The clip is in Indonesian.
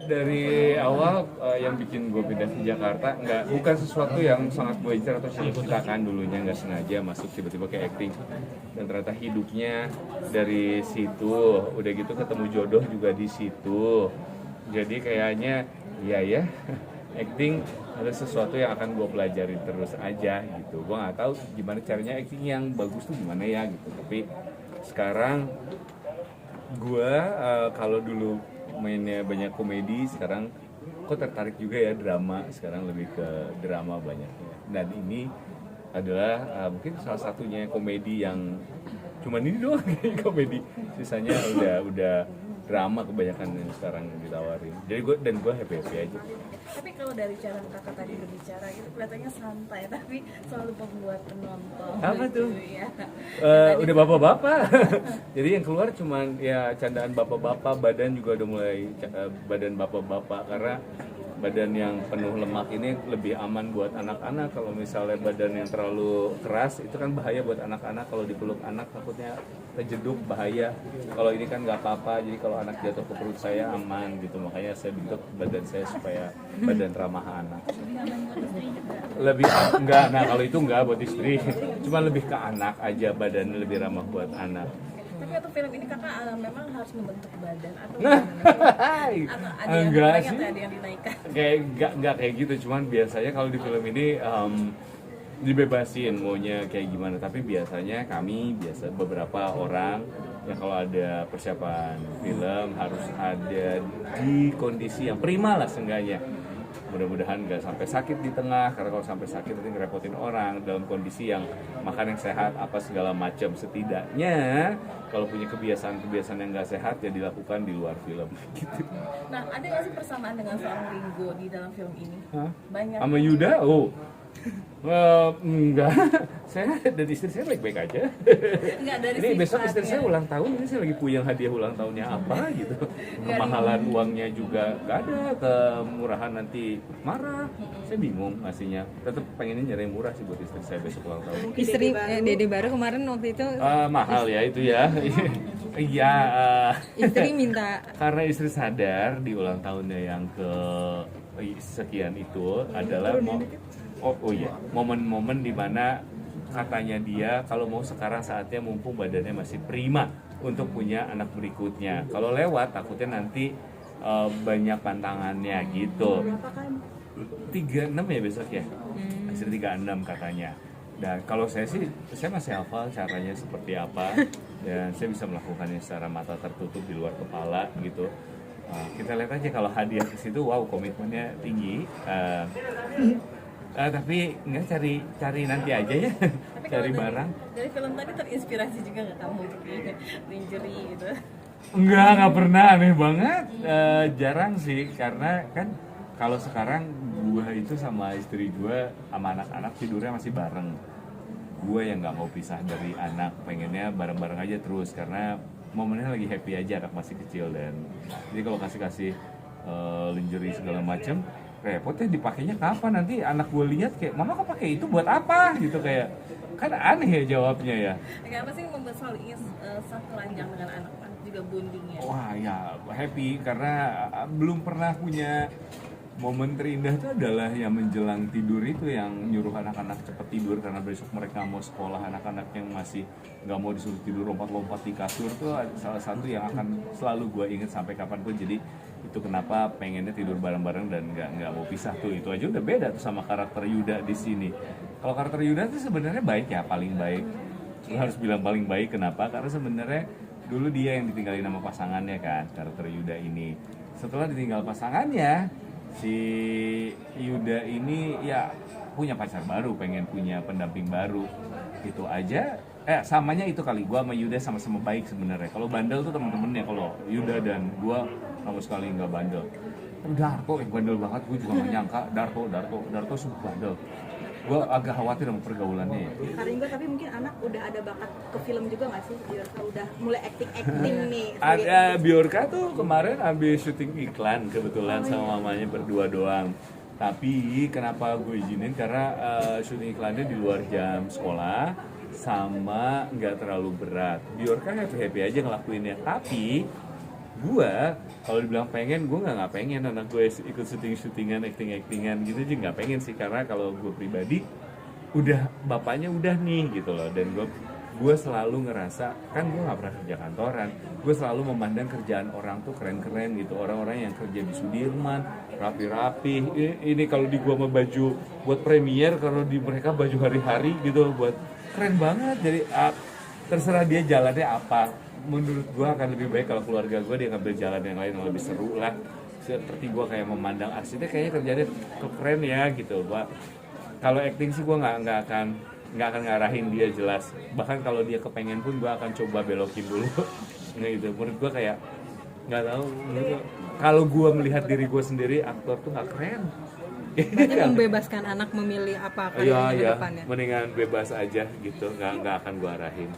dari awal yang bikin gue pindah ke Jakarta bukan sesuatu yang sangat gue incar atau cita-citakan dulunya, nggak sengaja masuk tiba-tiba ke acting dan ternyata hidupnya dari situ, udah gitu ketemu jodoh juga di situ, jadi kayaknya iya ya acting ada sesuatu yang akan gue pelajari terus aja gitu. Gue nggak tahu gimana caranya acting yang bagus tuh gimana ya gitu, tapi sekarang gue kalau dulu mainnya banyak komedi, sekarang kok tertarik juga ya drama, sekarang lebih ke drama banyaknya, dan ini adalah mungkin salah satunya komedi yang cuman ini doang kayak komedi, sisanya udah drama kebanyakan yang sekarang ditawarin, jadi gue happy aja. Tapi kalau dari cara kakak tadi berbicara gitu kelihatannya santai, tapi selalu membuat penonton. Apa tuh? Ya. Udah bapak-bapak. Jadi yang keluar cuman ya candaan bapak-bapak, badan juga udah mulai badan bapak-bapak, karena badan yang penuh lemak ini lebih aman buat anak-anak. Kalau misalnya badan yang terlalu keras itu kan bahaya buat anak-anak, kalau dipeluk anak takutnya kejeduk, bahaya. Kalau ini kan nggak apa-apa, jadi kalau anak jatuh ke perut saya aman gitu, makanya saya bentuk badan saya supaya badan ramah anak. Lebih enggak, nah kalau itu enggak buat istri, cuma lebih ke anak aja, badan lebih ramah buat anak. Tapi untuk film ini kakak memang harus membentuk badan atau ada yang enggak dinaikkan, sih, ada yang dinaikkan? kayak enggak kayak gitu, cuman biasanya kalau di film ini dibebasin maunya kayak gimana, tapi biasanya beberapa orang yang kalau ada persiapan film harus ada di kondisi yang prima lah seenggaknya. Mudah-mudahan nggak sampai sakit di tengah, karena kalau sampai sakit nanti ngerepotin orang. Dalam kondisi yang makan yang sehat apa segala macam, setidaknya kalau punya kebiasaan yang nggak sehat ya dilakukan di luar film gitu. Nah, ada nggak sih persamaan dengan seorang Ringo di dalam film ini? Hah? Banyak. Sama Yuda? Enggak, saya dan istri saya baik-baik aja. Enggak, dari Ini besok sifatnya. istri saya ulang tahun, ini saya lagi puyeng hadiah ulang tahunnya apa gitu. Kemahalan uangnya juga gak ada, kemurahan nanti marah. Saya bingung ngasihnya. Tetap pengennya nyari murah sih buat istri saya besok ulang tahun. Istri Dede baru kemarin waktu itu Mahal ya itu ya. Iya. istri minta Karena istri sadar di ulang tahunnya yang ke sekian itu adalah momen-momen dimana katanya dia kalau mau sekarang saatnya mumpung badannya masih prima untuk punya anak berikutnya. Kalau lewat takutnya nanti banyak pantangannya gitu. 36 ya besok ya, istri 36 katanya. Dan kalau saya sih, saya masih hafal caranya seperti apa, dan saya bisa melakukannya secara mata tertutup di luar kepala gitu. Kita lihat aja kalau hadiah ke situ, wow komitmennya tinggi. Tapi nggak cari nanti aja ya. Tapi Cari kalau barang. dari film tadi terinspirasi juga nggak kamu untuk lingerie gitu? Nggak pernah, aneh banget. Jarang sih, karena kan kalau sekarang gua itu sama istri gua sama anak-anak tidurnya masih bareng. Gua yang nggak mau pisah dari anak, pengennya bareng-bareng aja terus karena momennya lagi happy aja, anak masih kecil. Dan jadi kalau kasih lingerie segala macem, repotnya dipakainya kapan, nanti anak gue lihat kayak mama kok pakai itu buat apa gitu, kayak kan aneh ya jawabnya ya. Kayak apa sih yang membuat selalu ingin satu ranjang dengan anak juga bondingnya? Wah ya happy karena belum pernah punya momen terindah itu adalah yang menjelang tidur itu, yang nyuruh anak-anak cepet tidur karena besok mereka mau sekolah. Anak-anak yang masih nggak mau disuruh tidur lompat-lompat di kasur tuh salah satu yang akan selalu gue inget sampai kapanpun. Jadi itu kenapa pengennya tidur bareng-bareng dan nggak mau pisah tuh. Itu aja udah beda tuh sama karakter Yuda di sini. Kalau karakter Yuda tuh sebenarnya baik ya, paling baik. Lu harus bilang paling baik kenapa? Karena sebenarnya dulu dia yang ditinggalin sama pasangannya kan, karakter Yuda ini. Setelah ditinggal pasangannya, si Yuda ini ya punya pacar baru, pengen punya pendamping baru. Itu aja. Samanya itu kali, gua sama Yuda sama-sama baik sebenarnya. Kalau bandel tuh temen-temennya, kalau Yuda dan gua sama sekali nggak bandel. Tapi Darto yang bandel banget, gue juga nggak nyangka. Darto super bandel. Gue agak khawatir sama pergaulannya ya. Karingo, tapi mungkin anak udah ada bakat ke film juga nggak sih? Biorka udah mulai acting nih. Ada Biorka tuh kemarin habis syuting iklan kebetulan sama mamanya berdua doang. Tapi kenapa gue izinin, karena syuting iklannya di luar jam sekolah sama nggak terlalu berat. Biorka happy aja ngelakuinnya. Tapi Gua kalau dibilang pengen, gue nggak pengen anak gue ikut syutingan actingan gitu aja nggak pengen sih, karena kalau gue pribadi udah bapaknya udah nih gitu loh. Dan gue selalu ngerasa, kan gue nggak pernah kerja kantoran, gue selalu memandang kerjaan orang tuh keren-keren gitu. Orang-orang yang kerja di Sudirman rapi-rapi, ini kalau di gue mau baju buat premier, kalau di mereka baju hari-hari gitu, buat keren banget. Jadi terserah dia jalannya apa. Menurut gue akan lebih baik kalau keluarga gue dia ngambil jalan yang lain yang lebih seru lah. Seperti gue kayak memandang arsitek kayaknya kerjanya keren ya gitu. Kalau acting sih gue nggak akan ngarahin dia jelas. Bahkan kalau dia kepengen pun gue akan coba belokin dulu. Nggak gitu. Menurut gue kayak nggak tahu. Kalau gue melihat diri gue sendiri, aktor tuh nggak keren. Berarti membebaskan anak memilih apa karirnya ke depannya. Mendingan bebas aja gitu. Nggak akan gue arahin.